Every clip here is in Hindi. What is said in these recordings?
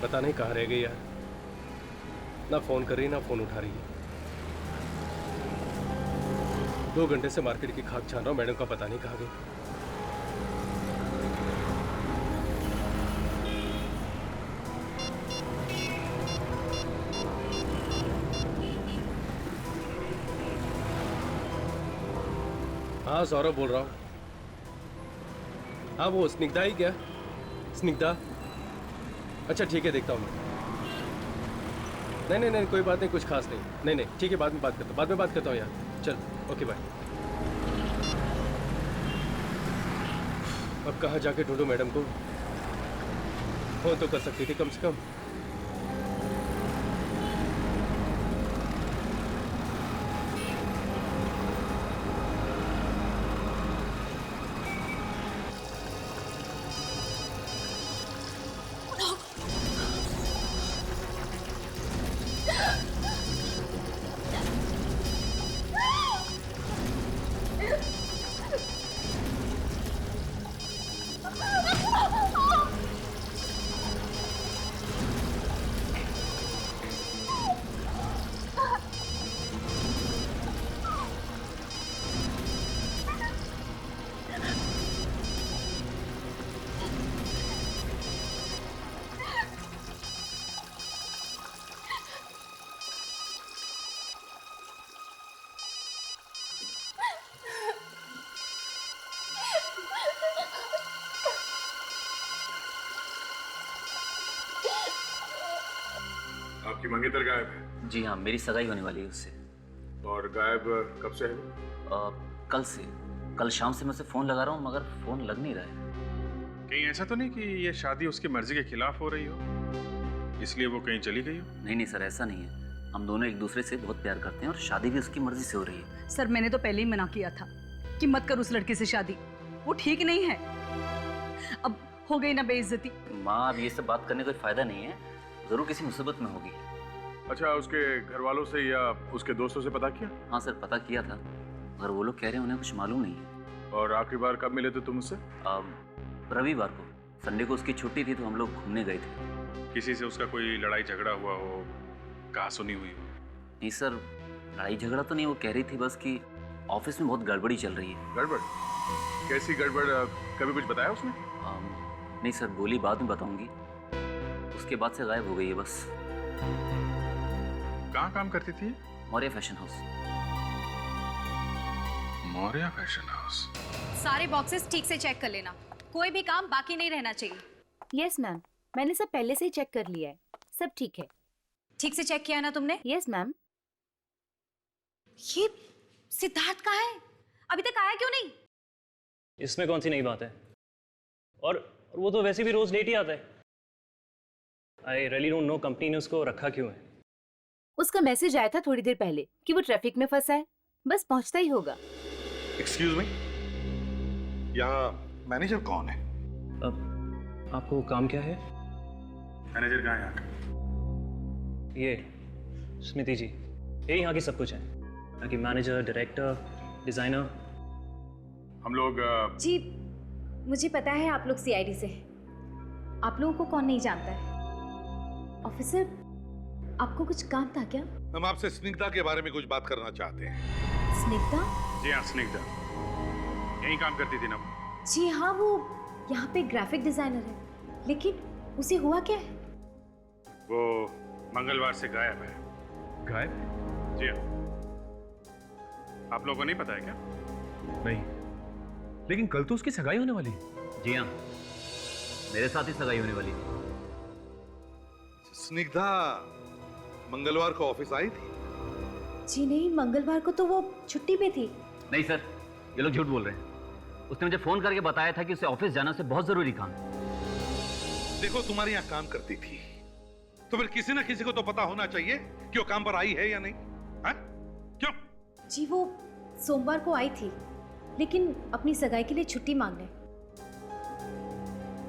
पता नहीं कहाँ रह गई यार, ना फोन कर रही ना फोन उठा रही है। 2 घंटे से मार्केट की खाक छान रहा हूँ, मैडम का पता नहीं कहाँ गई। हाँ सौरभ बोल रहा हूँ। हाँ वो स्निग्धा ही क्या? स्निग्धा, अच्छा ठीक है देखता हूँ मैं। नहीं नहीं नहीं कोई बात नहीं, कुछ खास नहीं। नहीं नहीं ठीक है, बाद में बात करता हूँ, बाद में बात करता हूँ यार। चल ओके बाय। अब कहाँ जाके ढूंढूं मैडम को? फोन तो कर सकती थी कम से कम। आपकी मंगेतर गायब है? जी हाँ, मेरी सगाई होने वाली है उससे। और गायब कब से है वो? कल से। कल शाम से मैं उसे फोन लगा रहा हूँ मगर फोन लग नहीं रहा है। कहीं ऐसा तो नहीं कि ये शादी उसकी मर्जी के खिलाफ हो रही हो, इसलिए वो कहीं चली गई हो? नहीं नहीं सर, ऐसा नहीं है। हम दोनों एक दूसरे से बहुत प्यार करते हैं और शादी भी उसकी मर्जी से हो रही है। सर मैंने तो पहले ही मना किया था कि मत कर उस लड़के से शादी, वो ठीक नहीं है। अब हो गई ना बेइज्जती। माँ, अब ये सब बात करने कोई फायदा नहीं है, जरूर किसी मुसीबत में होगी। अच्छा, उसके घर वालों से या उसके दोस्तों से पता किया? हाँ सर, पता किया था, मगर वो लोग कह रहे हैं उन्हें कुछ मालूम नहीं है। और आखिरी बार कब मिले थे तुम उससे? रविवार को, संडे को उसकी छुट्टी थी तो हम लोग घूमने गए थे। किसी से उसका कोई लड़ाई झगड़ा हुआ हो, कहा सुनी हुई हो? नहीं सर, लड़ाई झगड़ा तो नहीं, वो कह रही थी बस कि ऑफिस में बहुत गड़बड़ी चल रही है। गड़बड़? कैसी गड़बड़? कभी कुछ बताया उसने? नहीं सर, बोली बाद में बताऊंगी। उसके बाद से गायब हो गई है बस। कहाँ काम करती थी? Maurya fashion house. Maurya fashion house. सारे बॉक्सेस ठीक से चेक कर लेना, कोई भी काम बाकी नहीं रहना चाहिए। यस मैम, मैंने सब पहले से ही चेक कर लिया है, सब ठीक है। ठीक से चेक किया ना तुमने? Yes ma'am. ये सिद्धार्थ कहाँ है? अभी तक आया क्यों नहीं? इसमें कौन सी नई बात है? और वो तो वैसे भी रोज लेट ही आता है। I really don't know company ने उसको रखा क्यों है। उसका मैसेज आया था थोड़ी देर पहले कि वो ट्रैफिक में फंसा है, बस पहुंचता ही होगा। एक्सक्यूज मी, यहाँ मैनेजर कौन है? अब आपको काम क्या है? मैनेजर कहाँ है यहाँ का? ये स्मृति जी, ये यहाँ की सब कुछ है, यहाँ की मैनेजर, डायरेक्टर, डिजाइनर। हम लोग जी मुझे पता है आप लोग सीआईडी से हैं। आप लोगों को कौन नहीं जानता है। ऑफिसर, आपको कुछ काम था क्या? हम आपसे स्निग्धा के बारे में कुछ बात करना चाहते हैं। स्निग्धा? जी हाँ, स्निग्धा यहीं काम करती थी ना वो? जी हाँ, वो यहाँ पे ग्राफिक डिजाइनर है, लेकिन उसे हुआ क्या है? वो मंगलवार से गायब है। गायब? जी हाँ। आप लोगों को नहीं पता है क्या? नहीं, लेकिन कल तो उसकी सगाई होने वाली है। जी हाँ, मेरे साथ ही सगाई होने वाली थी। स्निग्धा मंगलवार को ऑफिस आई थी? जी नहीं, मंगलवार को तो वो छुट्टी पे थी। नहीं सर, ये लोग झूठ बोल रहे हैं। उसने मुझे फोन करके बताया था कि उसे ऑफिस जाना से बहुत जरूरी काम है। देखो, तुम्हारे यहाँ काम करती थी तो फिर किसी ना किसी को तो पता होना चाहिए कि वो काम पर आई है या नहीं। है? क्यों? जी वो सोमवार को आई थी, लेकिन अपनी सगाई के लिए छुट्टी मांगने,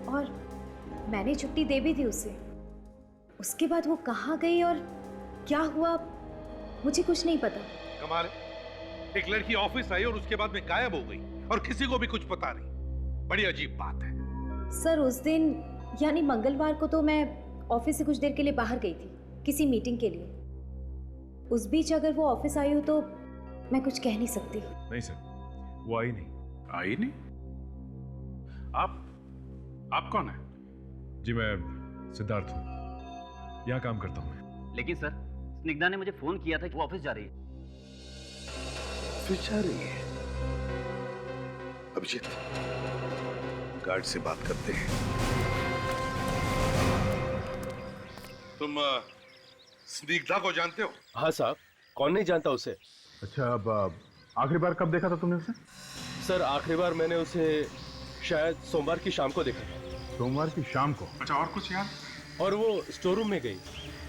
और मैंने छुट्टी दे भी दी उसे। उसके बाद वो कहाँ गई और क्या हुआ मुझे कुछ नहीं पता। कमाल है, एक लड़की ऑफिस आई और उसके बाद में गायब हो गई और किसी को भी कुछ पता नहीं। बड़ी अजीब बात है। सर उस दिन यानी मंगलवार को तो मैं ऑफिस से कुछ देर के लिए बाहर गई थी किसी मीटिंग के लिए। उस बीच अगर वो ऑफिस आई हो तो मैं कुछ कह नहीं सकती। नहीं सर, वो आई नहीं। आई नहीं? आप कौन है? जी मैं सिद्धार्थ हूँ, यहाँ काम करता हूँ मैं। लेकिन सर, स्निग्धा ने मुझे फोन किया था कि वो ऑफिस जा रही है। ऑफिस जा रही है? अभिजीत, गार्ड से बात करते हैं। तुम स्निग्धा को जानते हो? हाँ साहब, कौन नहीं जानता उसे। अच्छा, अब आखिरी बार कब देखा था तुमने उसे? सर आखिरी बार मैंने उसे शायद सोमवार की शाम को देखा था। सोमवार की शाम को? अच्छा, और कुछ याद? और वो स्टोर रूम में गई,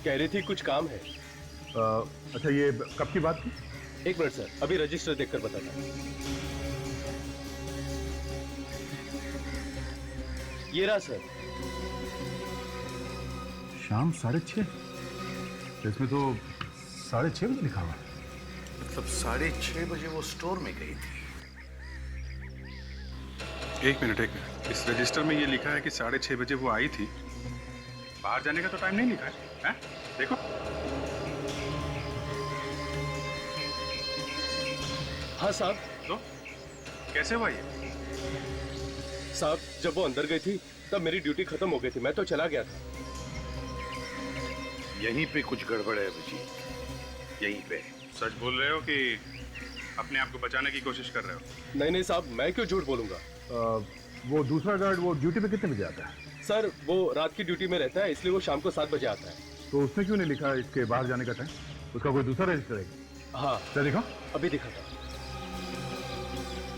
कह रही थी कुछ काम है। अच्छा, ये कब की बात थी? एक मिनट सर, अभी रजिस्टर देखकर बताता हूँ। ये रहा सर। शाम 6:30? इसमें तो 6:30 बजे लिखा हुआ है। मतलब 6:30 बजे वो स्टोर में गई थी। एक मिनट, इस रजिस्टर में ये लिखा है कि 6:30 बजे वो आई थी। बाहर जाने का तो टाइम नहीं लिखा है, हैं? देखो। हाँ साहब। तो कैसे हुआ ये? साहब जब वो अंदर गई थी तब मेरी ड्यूटी खत्म हो गई थी, मैं तो चला गया था। यहीं पे कुछ गड़बड़ है अभिजीत, यहीं पे। सच बोल रहे हो कि अपने आप को बचाने की कोशिश कर रहे हो? नहीं साहब, मैं क्यों झूठ बोलूंगा। वो दूसरा गार्ड वो ड्यूटी पे कितने बजे आता है? सर वो रात की ड्यूटी में रहता है, इसलिए वो शाम को 7 बजे आता है। तो उसने क्यों नहीं लिखा इसके बाहर जाने का टाइम? उसका कोई दूसरा रजिस्टर है? हाँ क्या दिखा? अभी दिखा था।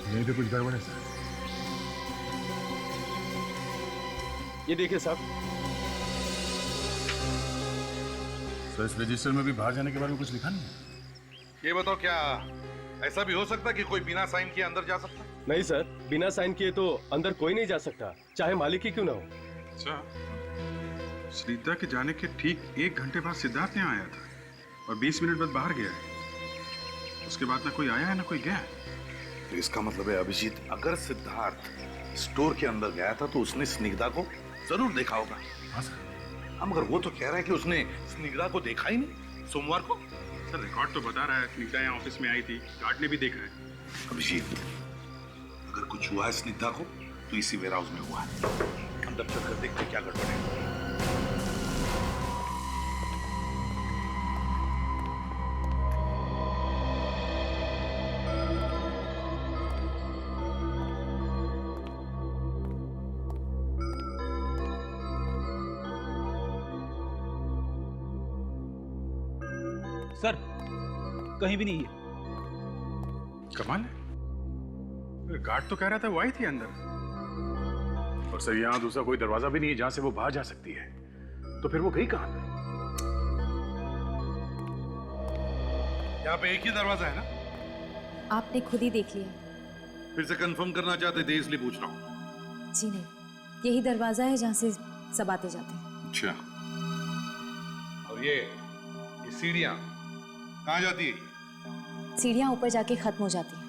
नहीं तो कुछ गड़बड़ है सर। ये देखिए साहब। सर इस रजिस्टर में भी बाहर जाने के बारे में कुछ लिखा नहीं है? ये बताओ, क्या ऐसा भी हो सकता है कि कोई बिना साइन किए अंदर जा सकता है? नहीं सर, बिना साइन किए तो अंदर कोई नहीं जा सकता, चाहे मालिक ही क्यों ना हो। अच्छा, स्निग्धा के जाने के ठीक 1 घंटे बाद सिद्धार्थ यहाँ आया था और 20 मिनट बाद बाहर गया है। उसके बाद ना कोई आया है ना कोई गया है। तो इसका मतलब है अभिजीत, अगर सिद्धार्थ स्टोर के अंदर गया था तो उसने स्निग्धा को जरूर देखा होगा। हाँ सर। हम अगर वो तो कह रहा है कि उसने स्निग्धा को देखा ही नहीं सोमवार को। सर रिकॉर्ड तो बता रहा है स्निग्धा यहाँ ऑफिस में आई थी, गार्ड ने भी देखा है। अभिजीत, अगर कुछ हुआ है स्निग्धा को तो इसी वेयर हाउस में हुआ है। अंदर चलकर देखते क्या गड़बड़ है। सर कहीं भी नहीं है। कमाल है, गार्ड तो कह रहा था वो आई थी अंदर। और सर यहाँ दूसरा कोई दरवाजा भी नहीं है जहां से वो बाहर जा सकती है। तो फिर वो गई कहां पे? यहाँ पे एक ही दरवाजा है ना? आपने खुद ही देख लिया। फिर से कंफर्म करना चाहते थे इसलिए पूछ रहा हूँ। जी नहीं, यही दरवाजा है जहाँ से सब आते जाते हैं। अच्छा, और ये सीढ़ियाँ कहाँ जाती है? सीढ़ियाँ ऊपर जाके खत्म हो जाती हैं।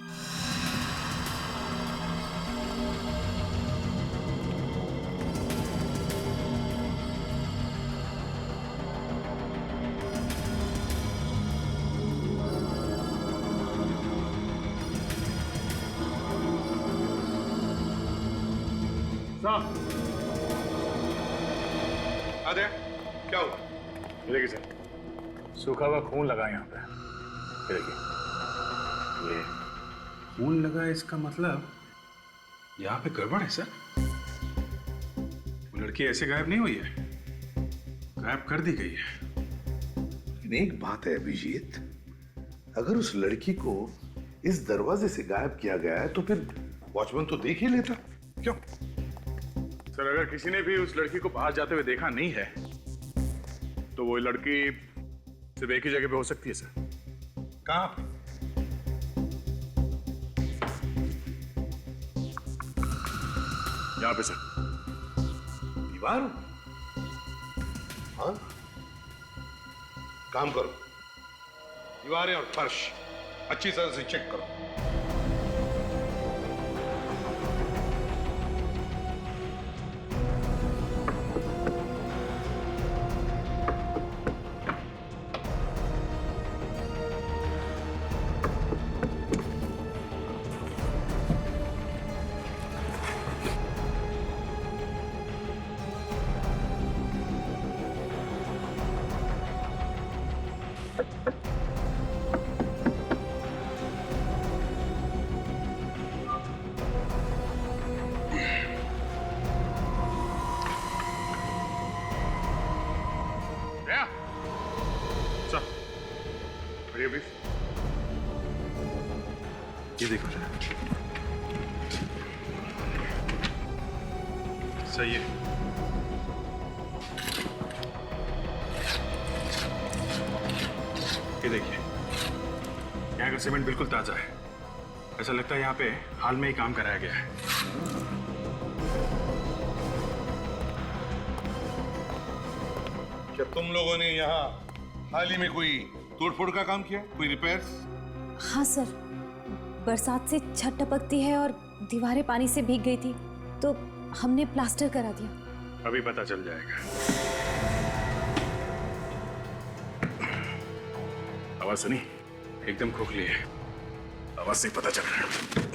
आदे, क्या हुआ? देखिए सर, सूखा हुआ खून लगा यहाँ पे। देखिए, ये खून लगा, इसका मतलब यहाँ पे गड़बड़ है सर। वो लड़की ऐसे गायब नहीं हुई है, गायब कर दी गई है। लेकिन एक बात है अभिजीत, अगर उस लड़की को इस दरवाजे से गायब किया गया है तो फिर वॉचमैन तो देख ही लेता। क्यों? सर अगर किसी ने भी उस लड़की को बाहर जाते हुए देखा नहीं है तो वो लड़की सिर्फ एक ही जगह पे हो सकती है सर। कहाँ पे? यहाँ पे सर। दीवार? हाँ, काम करो, दीवारें और फर्श अच्छी तरह से चेक करो। ये भी ये देखो जरा, सही है। ये देखिए, यहाँ का सीमेंट बिल्कुल ताजा है। ऐसा लगता है यहाँ पे हाल में ही काम कराया गया है। क्या तुम लोगों ने यहाँ हाल ही में कोई तोड़फोड़ का काम किया, कोई रिपेयर्स? हाँ सर, बरसात से छत टपकती है और दीवारें पानी से भीग गई थी, तो हमने प्लास्टर करा दिया। अभी पता चल जाएगा। आवाज सुनी? एकदम खोखली है, आवाज से पता चल रहा है।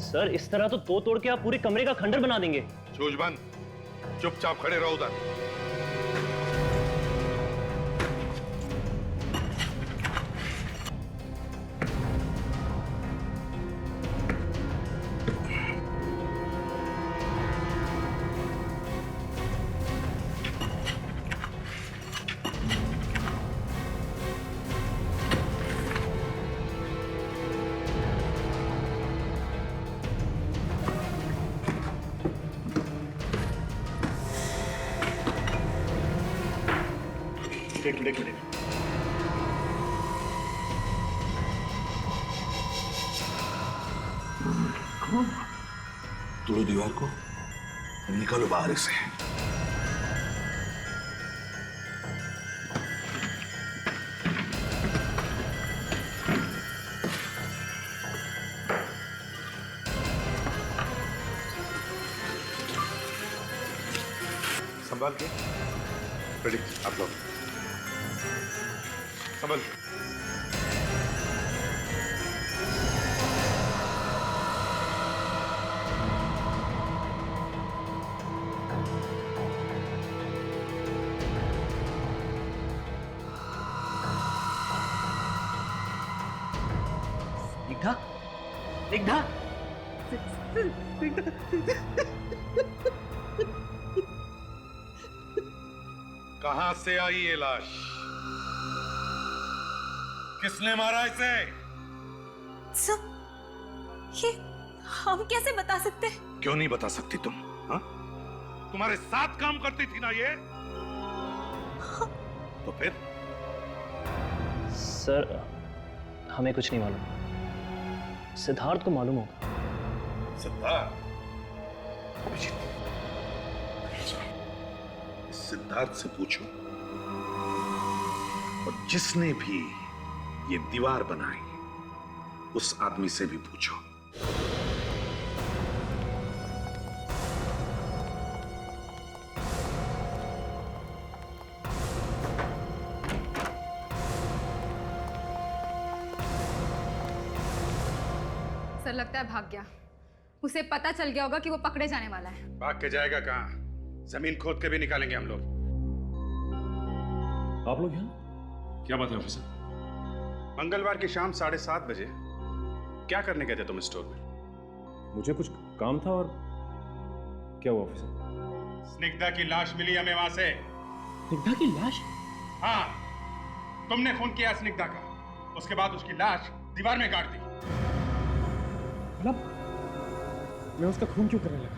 सर इस तरह तो तोड़ के आप पूरे कमरे का खंडर बना देंगे। चोजबान, चुपचाप खड़े रहो उधर। एक मिनट। तोड़ो दीवार को, निकालो बाहर से। संभाल के। रेडी, आप लोग संभाल के। स्निग्धा, कहां से आई ये लाश? किसने मारा इसे? सर, ये हम कैसे बता सकते हैं? क्यों नहीं बता सकती तुम? हाँ? तुम्हारे साथ काम करती थी ना ये? तो फिर? सर हमें कुछ नहीं मालूम, सिद्धार्थ को मालूम होगा। सिद्धार्थ? सिद्धार्थ से पूछो, और जिसने भी ये दीवार बनाई उस आदमी से भी पूछो। सर लगता है भाग गया। उसे पता चल गया होगा कि वो पकड़े जाने वाला है। भाग के जाएगा कहाँ? जमीन खोद के भी निकालेंगे हम लोग। आप लोग यहाँ क्या बात है ऑफिसर? मंगलवार की शाम 7:30 बजे क्या करने गए थे तुम स्टोर में? मुझे कुछ काम था और क्या हुआ ऑफिसर? स्निग्धा की लाश मिली हमें वहां से। स्निग्धा की लाश? हाँ, तुमने खून किया स्निग्धा का, उसके बाद उसकी लाश दीवार में गाड़ दी। मतलब मैं उसका खून क्यों करने लगा?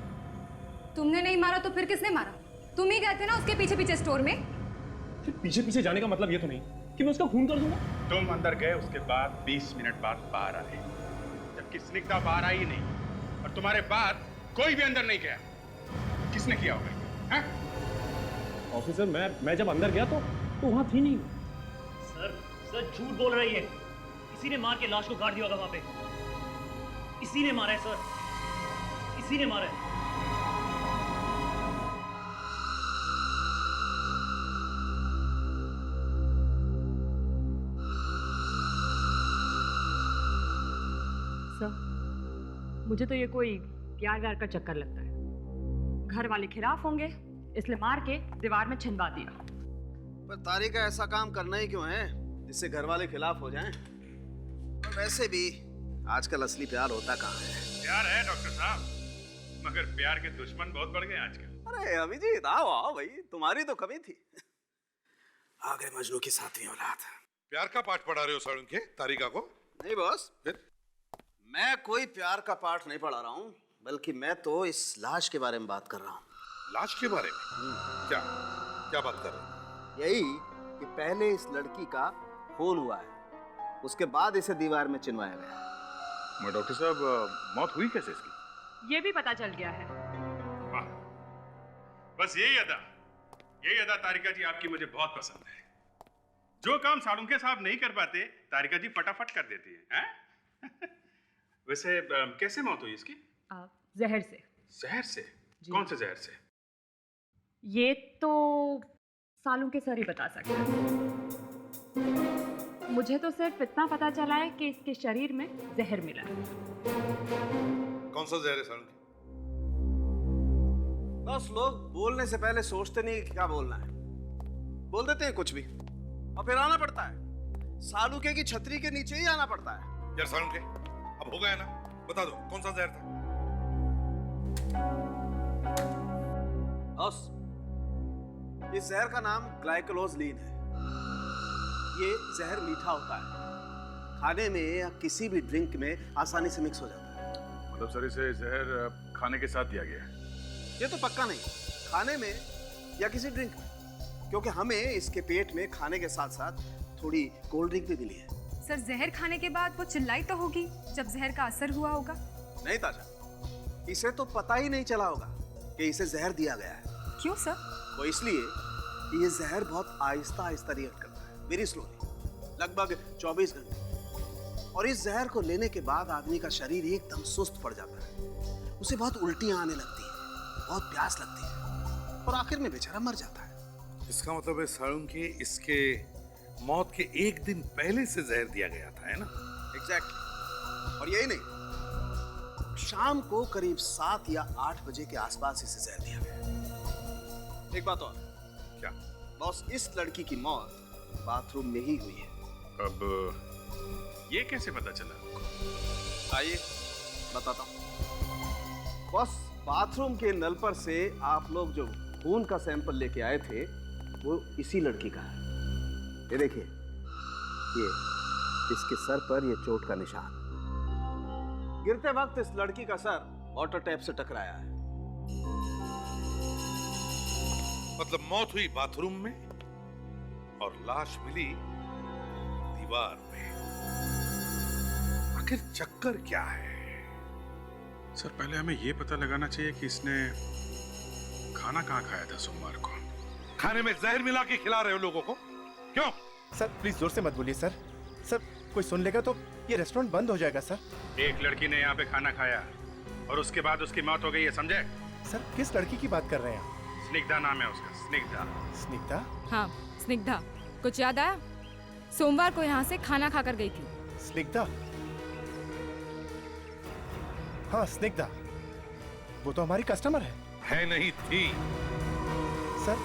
तुमने नहीं मारा तो फिर किसने मारा? तुम ही गए थे ना उसके पीछे पीछे स्टोर में। फिर पीछे पीछे जाने का मतलब ये तो नहीं कि मैं उसका खून कर दूंगा। तुम अंदर गए, उसके बाद 20 मिनट बाद बाहर आए, जबकि स्निग्धा बाहर आई नहीं, और तुम्हारे बाद कोई भी अंदर नहीं गया। किसने किया होगा? हैं? ऑफिसर मैं जब अंदर गया तो वहां थी नहीं। सर झूठ बोल रही है। इसी ने मार के लाश को गाड़ दिया होगा वहां पे। इसी ने मारा है सर, इसी ने मारा है। मुझे तो ये कोई प्यार व्यार का चक्कर लगता है। घर वाले खिलाफ होंगे इसलिए मार के दीवार में छिनवा दिया। पर तारिका ऐसा काम करना ही क्यों है जिससे घर वाले खिलाफ हो जाएं? और वैसे भी आजकल असली प्यार होता कहाँ है? प्यार है डॉक्टर साहब, मगर प्यार के दुश्मन बहुत बढ़ गए आजकल। अरे अभिजीत आओ आओ भाई, तुम्हारी तो कमी थी। आ गए मजनू की सातवीं औलाद। प्यार का पाठ पढ़ा रहे हो सालुंके तारिका को? नहीं बॉस, मैं कोई प्यार का पाठ नहीं पढ़ा रहा हूँ, बल्कि मैं तो इस लाश के बारे में बात कर रहा हूँ। लाश के बारे में? क्या क्या बात कर रहे हो? यही कि पहले इस लड़की का खून हुआ है, उसके बाद इसे दीवार में चिनवाया गया। मगर डॉक्टर साहब, मौत हुई कैसे इसकी? ये भी पता चल गया है। वाह, बस यही अदा तारिका जी आपकी मुझे बहुत पसंद है। जो काम सालुंके साहब नहीं कर पाते, तारिका जी फटाफट कर देती हैं। वैसे कैसे मौत हुई इसकी? जहर से। जहर से? कौन से जहर से? ये तो सालों के सर ही बता सकते हैं। मुझे तो सिर्फ इतना पता चला है कि इसके शरीर में जहर मिला है। कौन सा जहर है सालुंके? बस लोग बोलने से पहले सोचते नहीं कि क्या बोलना है, बोल देते हैं कुछ भी और फिर आना पड़ता है। सालुके की छतरी के नीचे ही आना पड़ता है। यार सालुंके, अब हो गया ना, बता दो कौन सा जहर था? बॉस, इस जहर का नाम ग्लाइकोलोजलीन है। ये जहर मीठा होता है, खाने में या किसी भी ड्रिंक में आसानी से मिक्स हो जाता है। मतलब सर इसे जहर खाने के साथ दिया गया है? ये तो पक्का नहीं, खाने में या किसी ड्रिंक में, क्योंकि हमें इसके पेट में खाने के साथ साथ थोड़ी कोल्ड ड्रिंक भी मिली है। सर जहर खाने के बाद वो चिल्लाई तो होगी जब जहर का असर हुआ होगा? नहीं ताजा, इसे तो पता ही नहीं चला होगा कि इसे जहर दिया गया है। क्यों सर? वो इसलिए कि ये जहर बहुत आहिस्ता आहिस्ता रिएक्ट करता है, वेरी स्लोली, लगभग 24 घंटे। और इस जहर को लेने के बाद आदमी का शरीर एकदम सुस्त पड़ जाता है, उसे बहुत उल्टियां आने लगती है, बहुत प्यास लगती है और आखिर में बेचारा मर जाता है। इसका मतलब है सालुंके, इसके मौत के एक दिन पहले से जहर दिया गया था, है ना? एग्जैक्टली। और यही नहीं, शाम को करीब 7 या 8 बजे के आसपास इसे जहर दिया गया। एक बात और। क्या? बॉस, इस लड़की की मौत बाथरूम में ही हुई है। अब ये कैसे पता चला? आइए बताता हूँ। बॉस, बाथरूम के नल पर से आप लोग जो खून का सैंपल लेके आए थे वो इसी लड़की का है। ये देखिए, ये इसके सर पर ये चोट का निशान। गिरते वक्त इस लड़की का सर वाटर टैप से टकराया है। मतलब मौत हुई बाथरूम में और लाश मिली दीवार में। आखिर चक्कर क्या है? सर पहले हमें ये पता लगाना चाहिए कि इसने खाना कहाँ खाया था सोमवार को। खाने में जहर मिला के खिला रहे हो लोगों को, क्यों? सर प्लीज जोर से मत बोलिए सर। सर कोई सुन लेगा तो ये रेस्टोरेंट बंद हो जाएगा सर। एक लड़की ने यहाँ पे खाना खाया और उसके बाद उसकी मौत हो गई है, समझे? सर किस लड़की की बात कर रहे हैं आप? स्निग्धा नाम है उसका, स्निग्धा। स्निग्धा? हाँ स्निग्धा, कुछ याद आया? सोमवार को यहाँ से खाना खाकर गई थी। स्निग्धा? हाँ स्निग्धा, वो तो हमारी कस्टमर है नहीं थी सर,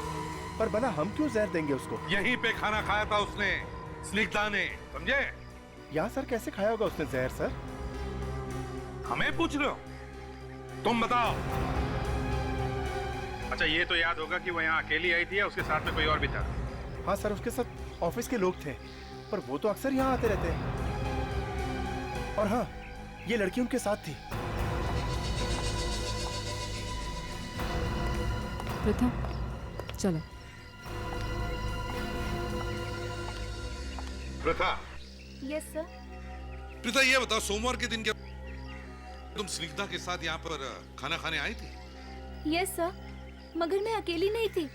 पर बना हम क्यों जहर देंगे उसको? यहीं पे खाना खाया था उसने, स्निग्धा ने, समझे? यहाँ सर कैसे खाया होगा उसने जहर सर? हमें पूछ रहे हो? तुम बताओ। अच्छा ये तो याद होगा कि वो यहाँ अकेली आई थी या उसके साथ में कोई और भी था? हाँ सर, उसके साथ ऑफिस के लोग थे, पर वो तो अक्सर यहाँ आते रहते हैं। और हाँ, ये लड़की उनके साथ थी। प्रथा, चलो। प्रथा? Yes sir. प्रथा ये बताओ, सोमवार के दिन क्या तुम स्निग्धा के साथ यहाँ पर खाना खाने आई थी? यस सर, मगर मैं अकेली नहीं थी,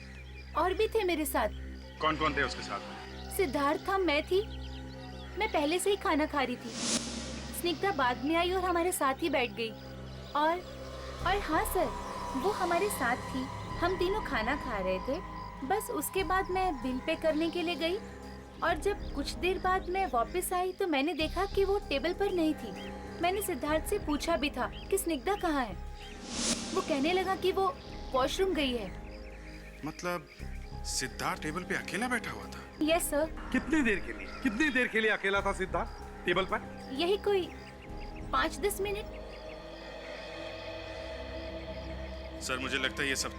और भी थे मेरे साथ। कौन कौन थे उसके साथ? सिद्धार्थ था, मैं थी। मैं पहले से ही खाना खा रही थी। स्निग्धा बाद में आई और हमारे साथ ही बैठ गई। और हाँ सर, वो हमारे साथ थी। हम तीनों खाना खा रहे थे। बस उसके बाद मैं बिल पे करने के लिए गई, और जब कुछ देर बाद मैं वापस आई तो मैंने देखा कि वो टेबल पर नहीं थी। मैंने सिद्धार्थ से पूछा भी था कि स्निग्धा कहाँ है। वो कहने लगा कि वो वॉशरूम गई है। मतलब सिद्धार्थ टेबल पे अकेला बैठा हुआ था? Yes sir. कितनी देर के लिए अकेला था सिद्धार्थ टेबल पर? यही कोई 5-10 मिनट। सर मुझे लगता है ये सब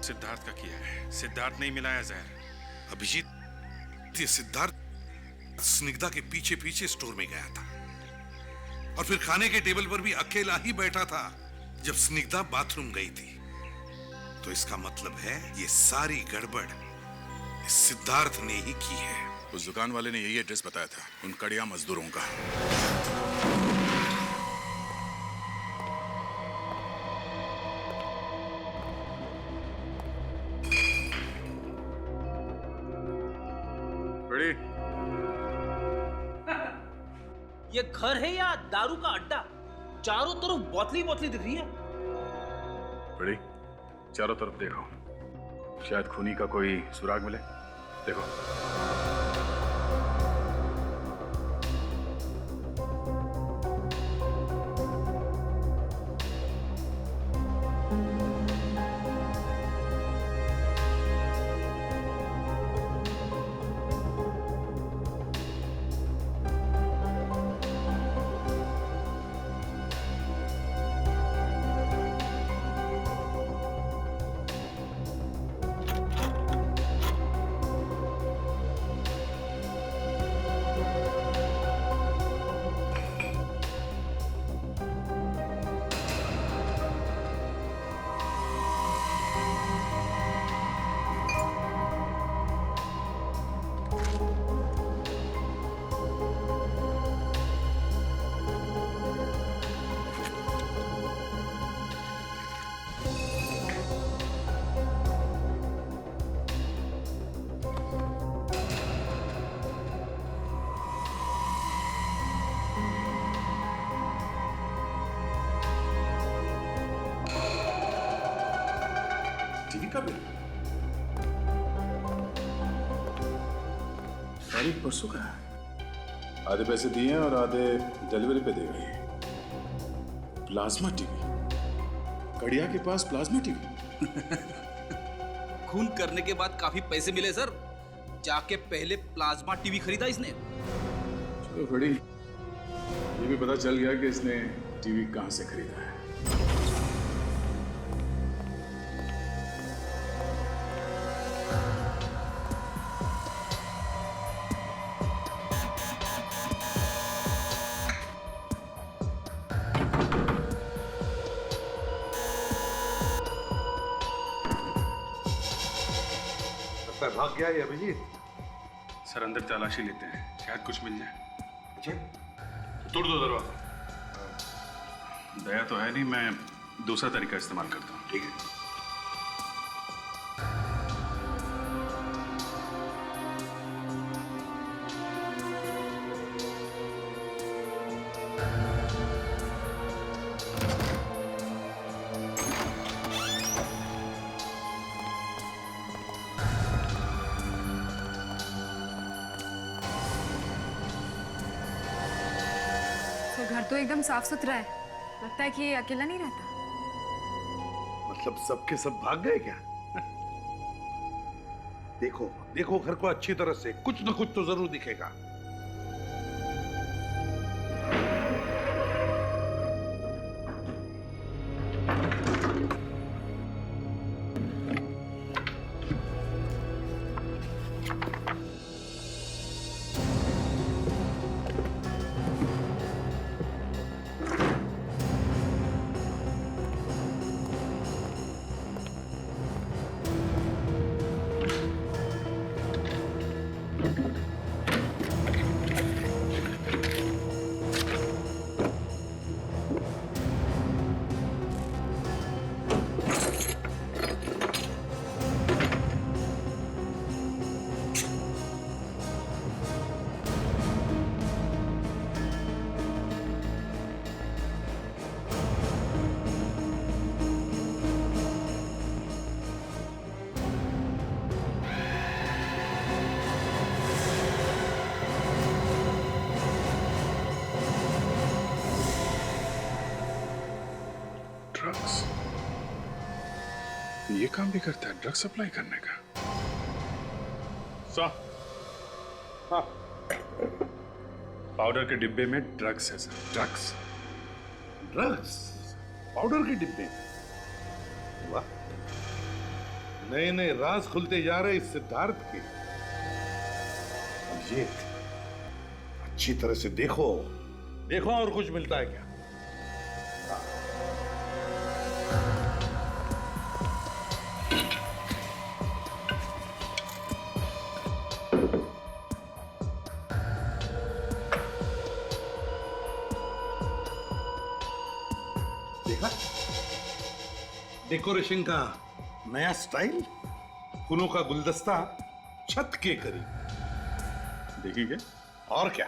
सिद्धार्थ का किया है। सिद्धार्थ नहीं मिलाया जहर। अभिजीत, ये सिद्धार्थ स्निग्धा के पीछे पीछे स्टोर में गया था और फिर खाने के टेबल पर भी अकेला ही बैठा था जब स्निग्धा बाथरूम गई थी। तो इसका मतलब है ये सारी गड़बड़ इस सिद्धार्थ ने ही की है। उस दुकान वाले ने यही एड्रेस बताया था उन कड़िया मजदूरों का। बड़ी ये घर है या दारू का अड्डा? चारों तरफ बोतली बोतली दिख रही है। बड़ी, चारों तरफ देखो, शायद खूनी का कोई सुराग मिले। देखो। टीवी का बिल तारीख परसों का है। आधे पैसे दिए हैं और आधे डिलीवरी पे दे गए। प्लाज्मा टीवी, कड़िया के पास प्लाज्मा टीवी। खून करने के बाद काफी पैसे मिले सर, जाके पहले प्लाज्मा टीवी खरीदा इसने। चलो बड़ी, ये भी पता चल गया कि इसने टीवी कहां से खरीदा है। भाग गया ये अभिजीत। सर अंदर तलाशी लेते हैं, शायद कुछ मिल जाए। अच्छा, तोड़ दो दरवाजा। दया तो है नहीं, मैं दूसरा तरीका इस्तेमाल करता हूँ। ठीक है। घर तो एकदम साफ सुथरा है, लगता है कि ये अकेला नहीं रहता। मतलब सबके सब भाग गए क्या? देखो देखो घर को अच्छी तरह से, कुछ न कुछ तो जरूर दिखेगा। ड्रग्स, ये काम भी करता है, ड्रग सप्लाई करने का। हाँ, पाउडर के डिब्बे में ड्रग्स है सर, ड्रग्स। ड्रग्स पाउडर के डिब्बे। वाह, नए नए राज खुलते जा रहे इस सिद्धार्थ के। अब ये अच्छी तरह से देखो देखो और कुछ मिलता है क्या। देखा डेकोरेशन का नया स्टाइल, फूलों का गुलदस्ता छत के करीब। देखिए और क्या।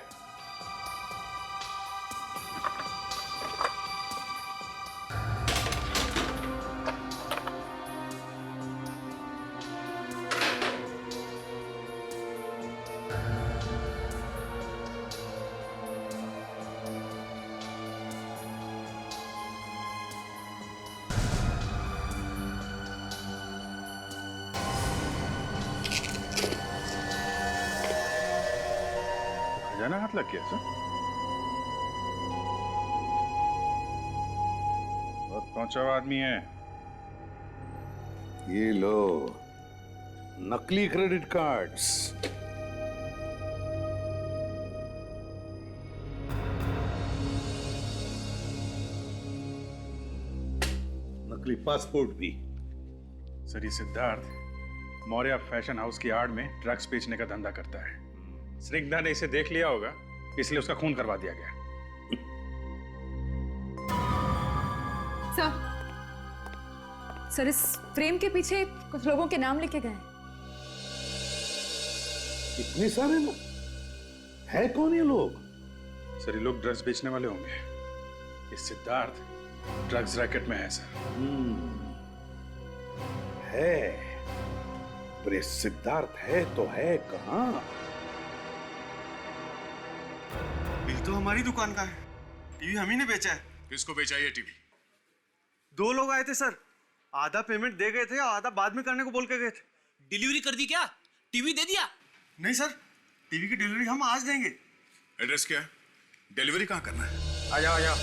खजाना हाथ लग गया सर। बहुत पहुंचा हुआ आदमी है। ये लो नकली क्रेडिट कार्ड्स। नकली पासपोर्ट भी। सर ये सिद्धार्थ मौर्य फैशन हाउस की आड़ में ड्रग्स बेचने का धंधा करता है। स्निग्धा ने इसे देख लिया होगा, इसलिए उसका खून करवा दिया गया। सर इस फ्रेम के पीछे कुछ लोगों के नाम लिखे गए हैं। इतने सारे लोग है? कौन ये लोग? सर ये लोग ड्रग्स बेचने वाले होंगे। ये सिद्धार्थ ड्रग्स रैकेट में है सर। है, पर ये सिद्धार्थ है तो है कहां? बिल तो हमारी दुकान का है, टीवी हम ही ने बेचा है। किसको बेचा ये टीवी? 2 लोग आए थे सर, आधा पेमेंट दे गए थे, आधा बाद में करने को बोल के गए थे। डिलीवरी कर दी क्या? टीवी दे दिया? नहीं सर, टीवी की डिलीवरी हम आज देंगे। एड्रेस क्या है? डिलीवरी कहाँ करना है? आ जाओ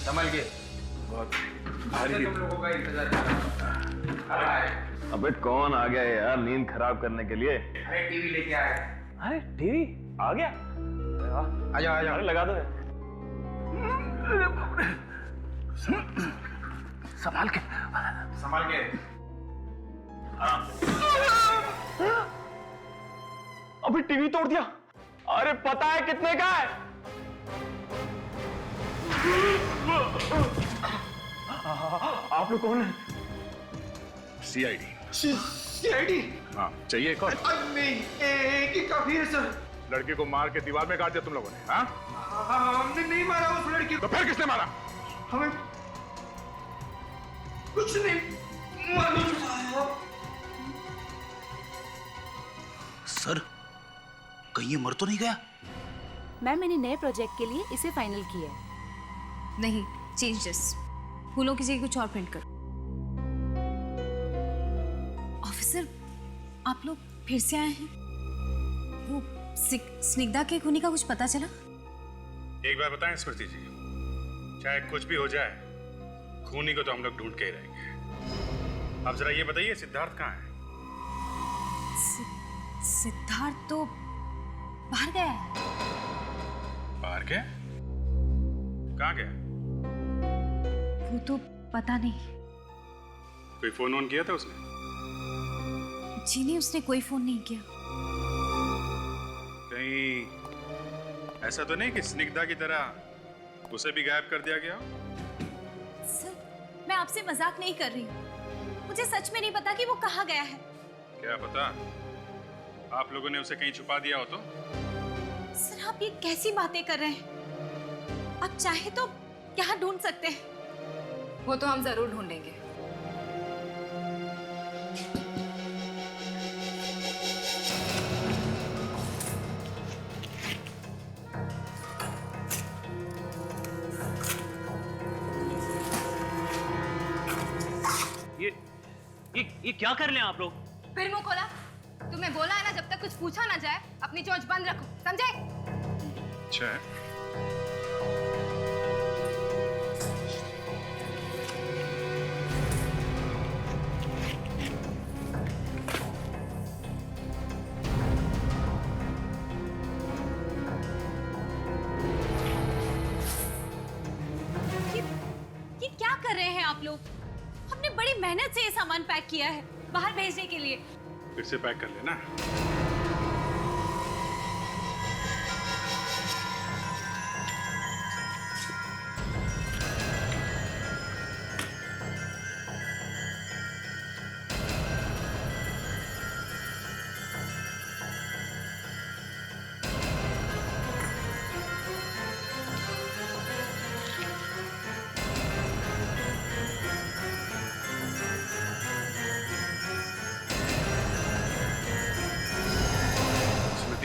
संभल के। बहुत भारी लोगों का इंतजार कर रहा है। अबे कौन आ गया यार नींद खराब करने के लिए? अरे टीवी लेके आए। अरे टीवी आ गया? आ जाओ लगा दो। संभाल के अभी टीवी तोड़ दिया। अरे पता है कितने का है? आप लोग कौन है? सीआईडी। हाँ, चाहिए एक और? नहीं, एक ही काफी है सर। लड़की को मार के दीवार में गाड़ दिया तुम लोगों ने? हाँ? हमने नहीं मारा उस लड़की को। तो फिर किसने मारा? हमें कुछ नहीं मालूम। सर कहीं ये मर तो नहीं गया? मैम मैंने नए प्रोजेक्ट के लिए इसे फाइनल किया है। नहीं, चेंज दिस। फूलों की जगह कुछ और प्रिंट करो। ऑफिसर, आप लोग फिर से आए हैं? वो स्निग्धा के खूनी का कुछ पता चला? एक बार बताएं स्मृति जी, चाहे कुछ भी हो जाए, खूनी को तो हम लोग ढूंढ के ही रहेंगे। अब जरा ये बताइए सिद्धार्थ कहाँ है? सिद्धार्थ तो बाहर गया है। बाहर गया? कहाँ गया? वो तो पता नहीं। कोई फोन ऑन किया था उसने? जी नहीं, उसने कोई फोन नहीं किया। कहीं ऐसा तो नहीं कि स्निग्धा की तरह उसे भी गायब कर दिया गया हो? सर, मैं आपसे मजाक नहीं कर रही हूँ। मुझे सच में नहीं पता कि वो कहाँ गया है। क्या पता आप लोगों ने उसे कहीं छुपा दिया हो तो? सर, आप ये कैसी बातें कर रहे हैं? आप चाहे तो यहाँ ढूंढ सकते हैं। वो तो हम जरूर ढूंढेंगे। ये क्या कर रहे हैं आप लोग? फिर मुंह खोला? तुम्हें बोला है ना, जब तक कुछ पूछा ना जाए अपनी चोंच बंद रखो, समझे? अच्छा है। आप लोग? हमने बड़ी मेहनत से ये सामान पैक किया है बाहर भेजने के लिए। फिर से पैक कर लेना।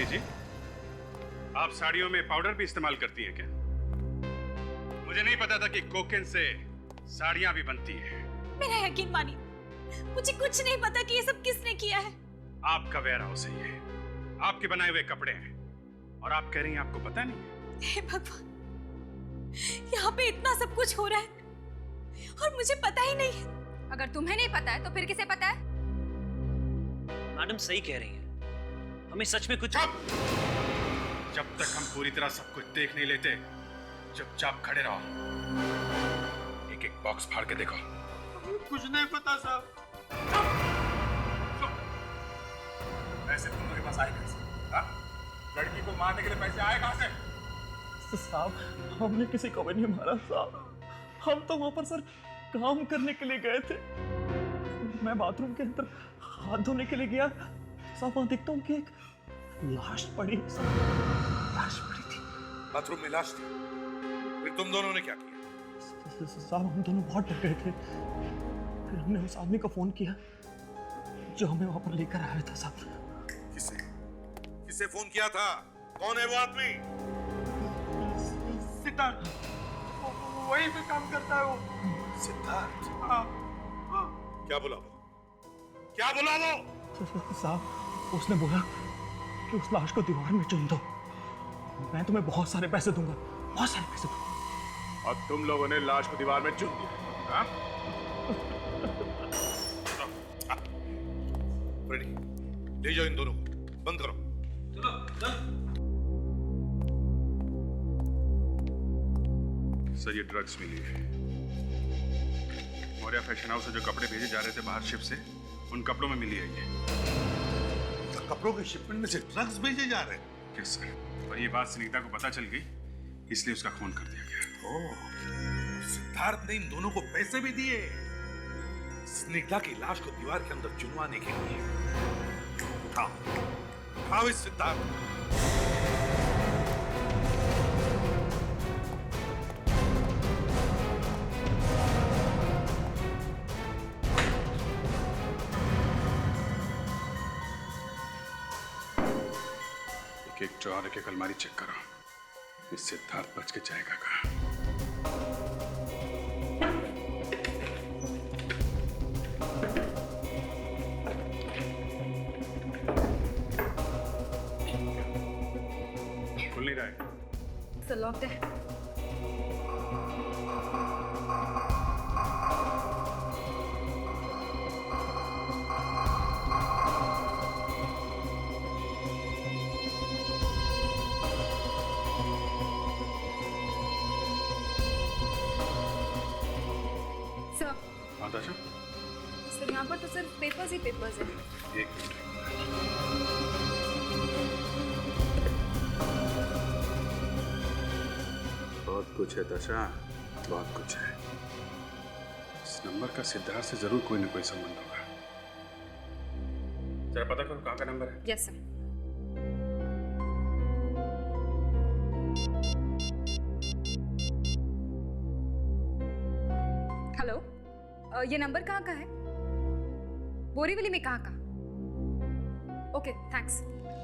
जी, आप साड़ियों में पाउडर भी इस्तेमाल करती हैं क्या? मुझे नहीं पता था कि कोकेन से साड़ियां भी बनती है। मेरा यकीन मानिए, मुझे कुछ नहीं पता कि ये सब किसने किया है। आपका वेयर हाउस है ये, आपके बनाए हुए कपड़े हैं, और आप कह रही हैं आपको पता नहीं है? हे भगवान, यहाँ पे इतना सब कुछ हो रहा है और मुझे पता ही नहीं है। अगर तुम्हें नहीं पता है तो फिर किसे पता है? मैडम सही कह रही हैं, हमें सच में कुछ। जब तक हम पूरी तरह सब कुछ देख नहीं लेते, चुपचाप खड़े रहो। एक एक बॉक्स फाड़ के देखो। कुछ नहीं पता साहब। पैसे तुम लोगों के पास आए कैसे? हाँ? लड़की को मारने के लिए पैसे आए कहाँ से? साहब, हमने किसी को भी नहीं मारा साहब। हम तो वहां पर सर काम करने के लिए गए थे। मैं बाथरूम के अंदर हाथ धोने के लिए गया साहब, वहां देखता हूँ कि एक लाश पड़ी है साहब। लाश पड़ी थी? बाथरूम में लाश थी? फिर तुम दोनों ने क्या किया? साहब हम दोनों बहुत डर गए थे। फिर हमने उस आदमी को फोन किया जो हमें वहां पर लेकर आया था साहब। किसे फोन किया था? कौन है वो आदमी? सिद्धार्थ, वहीं पे काम करता है वो। सिद्धार्थ? हाँ। क्या बोला वो? क्या बोला वो? साहब उसने बोला कि उस लाश को दीवार में चुन दो, मैं तुम्हें बहुत सारे पैसे दूंगा, बहुत सारे पैसे दूंगा। और तुम लोगों ने लाश को दीवार में चुन दिया? हाँ? फ्रेडी, ले जाओ इन दोनों को, बंद करो। चलो चल। सर ये ड्रग्स मिली है। मौर्या फैशन हाउस से जो कपड़े भेजे जा रहे थे बाहर शिप से, उन कपड़ों में मिली है ये। तो कपड़ों के शिपमेंट में से ड्रग्स भेजे जा रहे हैं? यस सर, और ये बात सुनीता को पता चल गई, इसलिए उसका खून कर दिया गया। ओह, सिद्धार्थ ने इन दोनों को पैसे भी दिए स्निग्धा की लाश को दीवार के अंदर चुनवाने के लिए। हाँ इस सिद्धार्थ। एक ड्रॉर एक अलमारी चेक करो, इस सिद्धार्थ बच के जाएगा कहाँ? खुल नहीं रहा है। सर लॉक्ड है। सर यहाँ पर तो सिर्फ पेपर्स ही पेपर्स है। एक मिनट। बहुत कुछ है दशा, बहुत कुछ है। इस नंबर का सिद्धार्थ से जरूर कोई ना कोई संबंध होगा। जरा पता करो कहाँ का नंबर है। Yes sir. हेलो, ये नंबर कहाँ का है? बोरीवली में कहाँ का? Okay thanks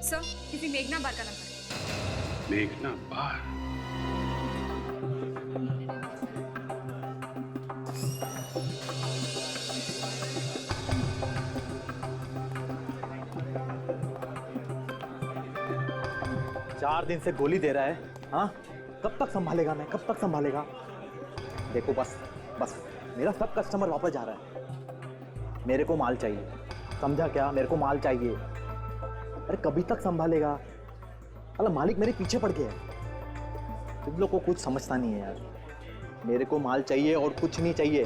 sir. किसी मेघना बार का नंबर है। मेघना बार? चार दिन से गोली दे रहा है। हाँ, कब तक संभालेगा? मैं कब तक संभालेगा? देखो बस बस मेरा सब कस्टमर वापस जा रहा है। मेरे को माल चाहिए, समझा क्या? मेरे को माल चाहिए। अरे कभी तक संभालेगा? अल्लाह मालिक मेरे पीछे पड़ गया है। तुम लोग को कुछ समझता नहीं है यार। मेरे को माल चाहिए और कुछ नहीं चाहिए,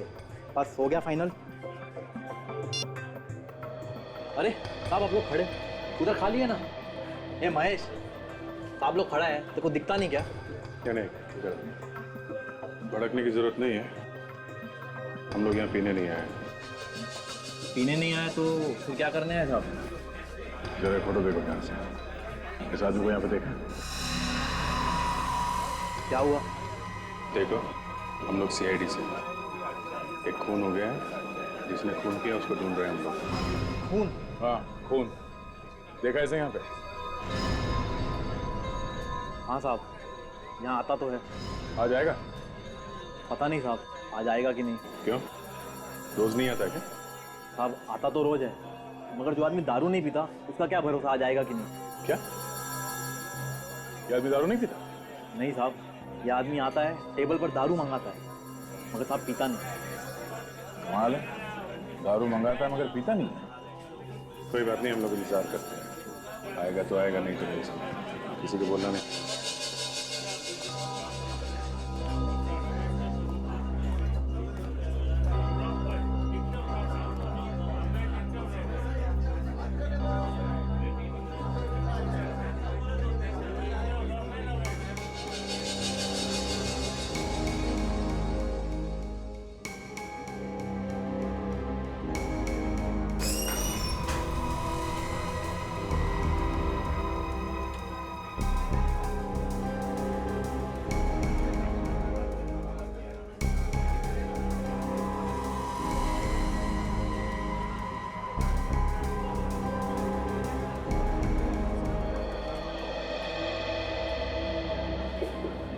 बस हो गया फाइनल। अरे साहब आप लोग खड़े उधर खाली है ना? ए महेश, आप लोग खड़ा है, तेरे को दिखता नहीं क्या? क्या नहीं, भड़कने की जरूरत नहीं है। हम लोग यहाँ पीने नहीं आए। पीने नहीं आए तो फिर क्या करने आए साहब? जरा फोटो देखो ध्यान से। इस आदमी को यहाँ पे देखा? क्या हुआ? देखो, हम लोग CID से। एक खून हो गया है, जिसने खून किया उसको ढूंढ रहे हैं हम लोग। खून? हाँ खून। देखा ऐसे यहाँ पे? हाँ साहब, यहाँ आता तो है। आ जाएगा? पता नहीं साहब, आज आएगा कि नहीं। क्यों, रोज नहीं आता क्या? साहब आता तो रोज है, मगर जो आदमी दारू नहीं पीता उसका क्या भरोसा आ जाएगा कि नहीं। क्या ये आदमी दारू नहीं पीता? नहीं साहब, ये आदमी आता है, टेबल पर दारू मंगाता है, मगर साहब पीता नहीं। कमाल है, दारू मंगाता है मगर पीता नहीं। कोई बात नहीं, हम लोग इंतजार करते हैं। आएगा तो आएगा, नहीं तो नहीं। किसी को बोलना नहीं।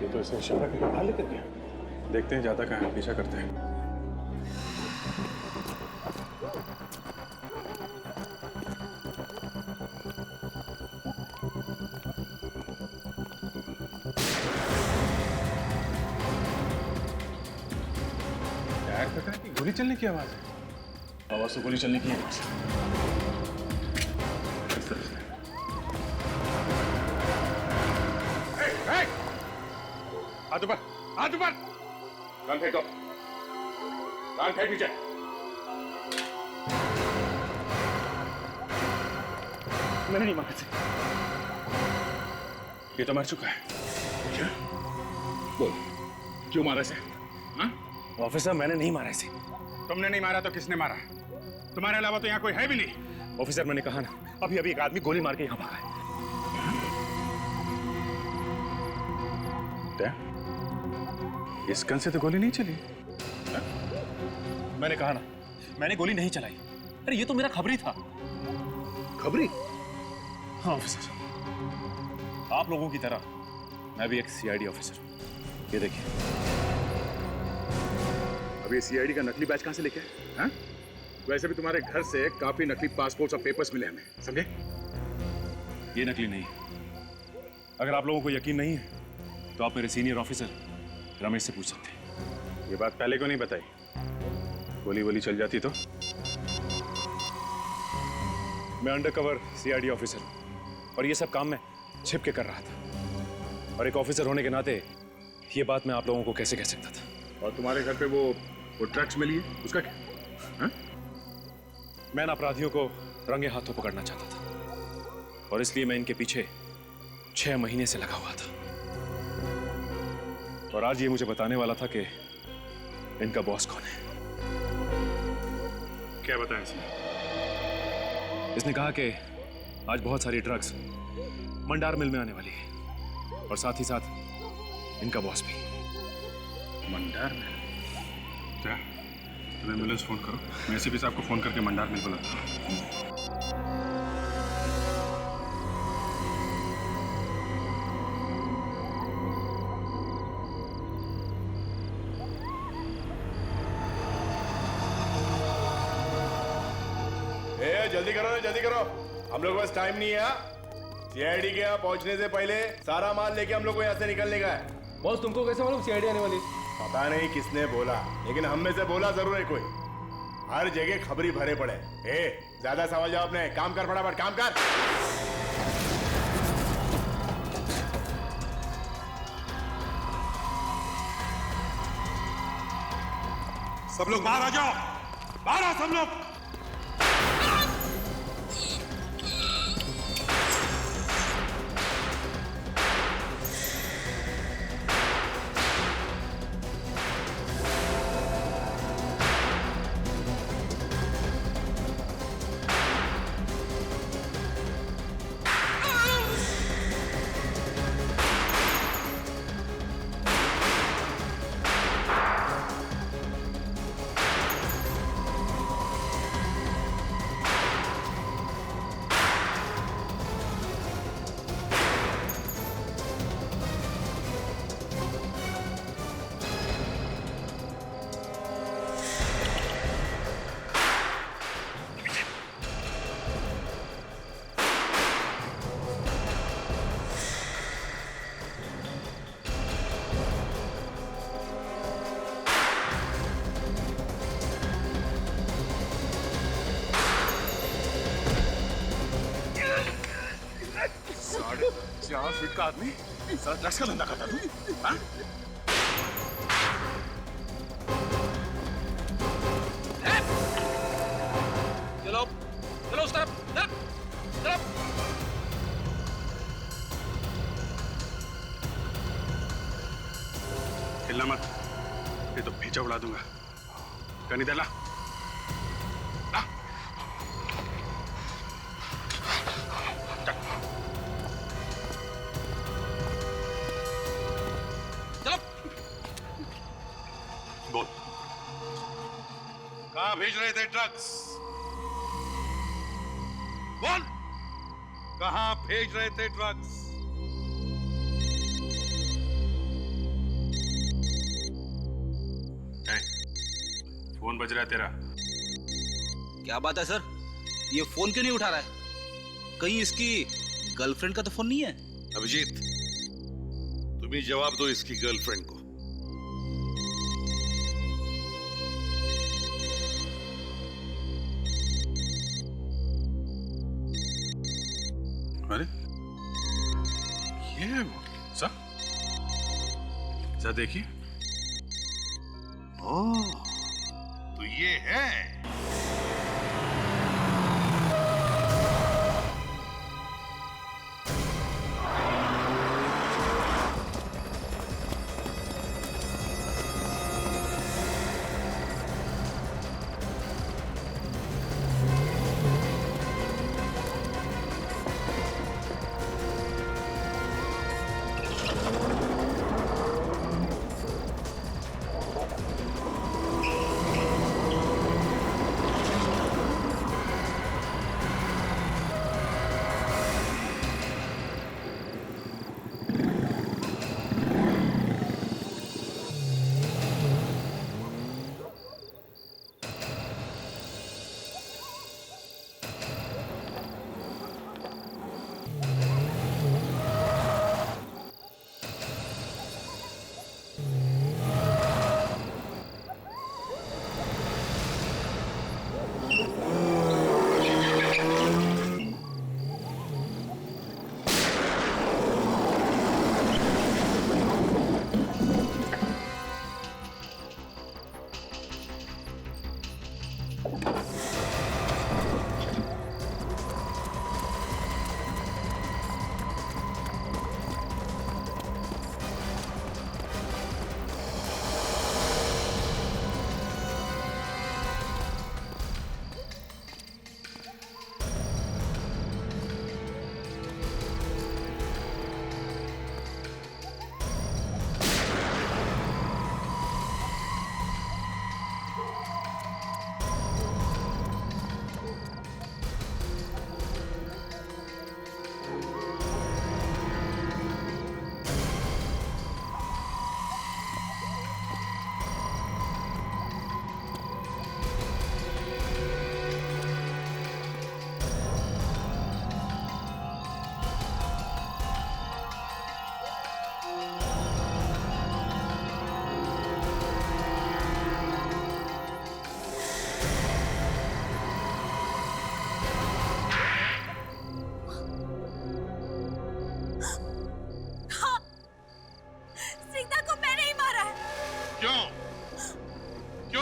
तो इसे इशारा करके बाहर लेकर गया। देखते हैं जाता कहाँ है, पीछा करते हैं। यार पता है कि गोली चलने की आवाज है। आवाज तो गोली चलने की आवाज है। हाथ ऊपर, हाथ ऊपर। कान फेंको, कान फेंक पीछे। मैंने नहीं मारा। ये तो मर चुका है। क्या? बोल, क्यों मारा इसे? ऑफिसर, मैंने नहीं मारा इसे। तुमने नहीं मारा तो किसने मारा? तुम्हारे अलावा तो यहाँ कोई है भी नहीं। ऑफिसर, मैंने कहा ना, अभी अभी एक आदमी गोली मार के यहाँ भागा है। इस गन से तो गोली नहीं चली। मैंने कहा ना, मैंने गोली नहीं चलाई। अरे ये तो मेरा खबरी था। खबरी? हाँ ऑफिसर, आप लोगों की तरह मैं भी एक CID ऑफिसर हूँ। ये देखिए। अब ये CID का नकली बैच कहाँ से लेके आए? हाँ? वैसे भी तुम्हारे घर से काफी नकली पासपोर्ट्स और पेपर्स मिले हमें, समझे? ये नकली नहीं है। अगर आप लोगों को यकीन नहीं है तो आप मेरे सीनियर ऑफिसर रमेश से पूछ सकते हैं। ये बात पहले को नहीं बताई। गोली वोली चल जाती तो? मैं अंडरकवर CID ऑफिसर हूँ और ये सब काम मैं छिप के कर रहा था। और एक ऑफिसर होने के नाते ये बात मैं आप लोगों को कैसे कह सकता था। और तुम्हारे घर पे वो ड्रग्स मिली है, उसका क्या? हाँ? मैं इन अपराधियों को रंगे हाथों पकड़ना चाहता था और इसलिए मैं इनके पीछे 6 महीने से लगा हुआ था। और आज ये मुझे बताने वाला था कि इनका बॉस कौन है। क्या बताया इसने? इसने कहा कि आज बहुत सारी ड्रग्स मंडार मिल में आने वाली है और साथ ही साथ इनका बॉस भी। मंडार मिल? क्या? तुम एम्बुलेंस फोन करो, मैं CP साहब को फोन करके मंडार मिल बुलाता हूँ। जल्दी करो ना, जल्दी करो, हम लोग के पास टाइम नहीं है। CID के यहाँ पहुंचने से पहले सारा माल लेके हम लोग को यहाँ से निकलने का है। बॉस तुमको कैसे मालूम CID आने वाली? पता नहीं किसने बोला, लेकिन हम में से बोला जरूर है कोई। हर जगह खबरी भरे पड़े। ज्यादा सवाल जवाब नहीं, काम कर फटाफट, काम कर। सब लोग बाहर आ जाओ, बाहर आओ सब लोग। चार फीट का आदमी सारा ड्रग्स का धंधा करता तू? हाँ? चलो चलो उस तरफ, तरफ। हिलना मत, ये तो भेजा उड़ा दूंगा। कहीं दे ला। बोल, कहां भेज रहे थे ड्रग्स? बोल, कहां भेज रहे थे ड्रग्स? फोन बज रहा है तेरा। क्या बात है सर, ये फोन क्यों नहीं उठा रहा है? कहीं इसकी गर्लफ्रेंड का तो फोन नहीं है? अभिजीत, तुम ही जवाब दो इसकी गर्लफ्रेंड को। अरे ये सर, जरा देखिए। ओह, तो ये है।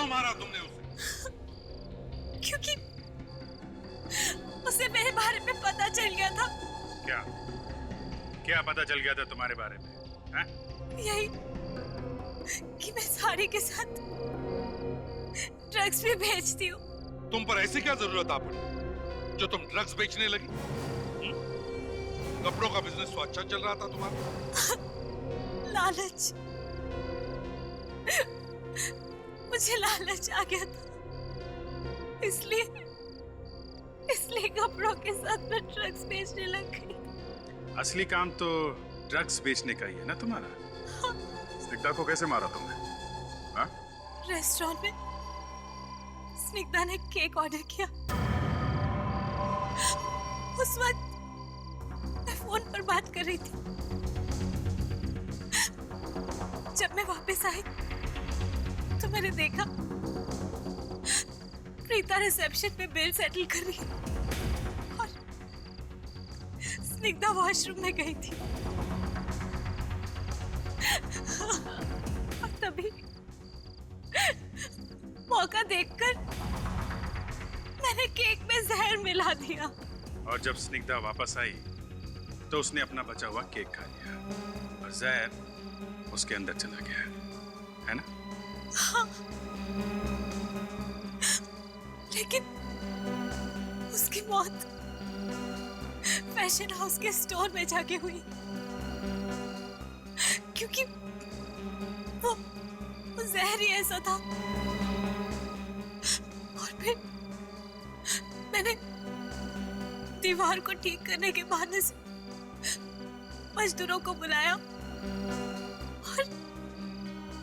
मारा तुमने उसे? क्योंकि उसे मेरे बारे में पता चल गया था। क्या क्या पता चल गया था तुम्हारे बारे में? हैं? यही कि मैं साड़ी के साथ ड्रग्स भी बेचती हूँ। तुम पर ऐसी क्या जरूरत आ पड़ी जो तुम ड्रग्स बेचने लगी? कपड़ों का बिजनेस तो अच्छा चल रहा था तुम्हारा। लालच, मुझे लालच आ गया था, इसलिए कपड़ों के साथ मैं ड्रग्स बेचने लग गई। असली काम तो ड्रग्स बेचने का ही है ना तुम्हारा। स्निग्धा को कैसे मारा तुमने? हाँ? रेस्टोरेंट में स्निग्धा ने केक ऑर्डर किया। उस वक्त मैं फोन पर बात कर रही थी। जब मैं वापस आई तो मैंने देखा प्रीता रिसेप्शन में बिल सेटल कर रही है और स्निग्धा वॉशरूम में गई थी। और तभी मौका देखकर मैंने केक में जहर मिला दिया। और जब स्निग्धा वापस आई तो उसने अपना बचा हुआ केक खा लिया और जहर उसके अंदर चला गया, है ना? हाँ। लेकिन उसकी मौत फैशन हाउस के स्टोर में जाके हुई, क्योंकि वो जहर ही ऐसा था। और फिर मैंने दीवार को ठीक करने के बहाने से मजदूरों को बुलाया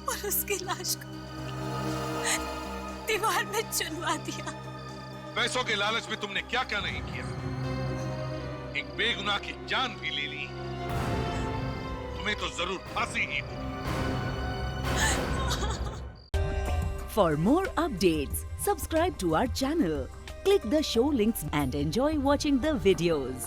और उसकी लाश को दीवार में चुनवा दिया। पैसों के लालच में तुमने क्या क्या नहीं किया। एक बेगुनाह की जान भी ले ली। तुम्हें तो जरूर फांसी ही होगी। For more updates, subscribe to our channel, click the show links and enjoy watching the videos.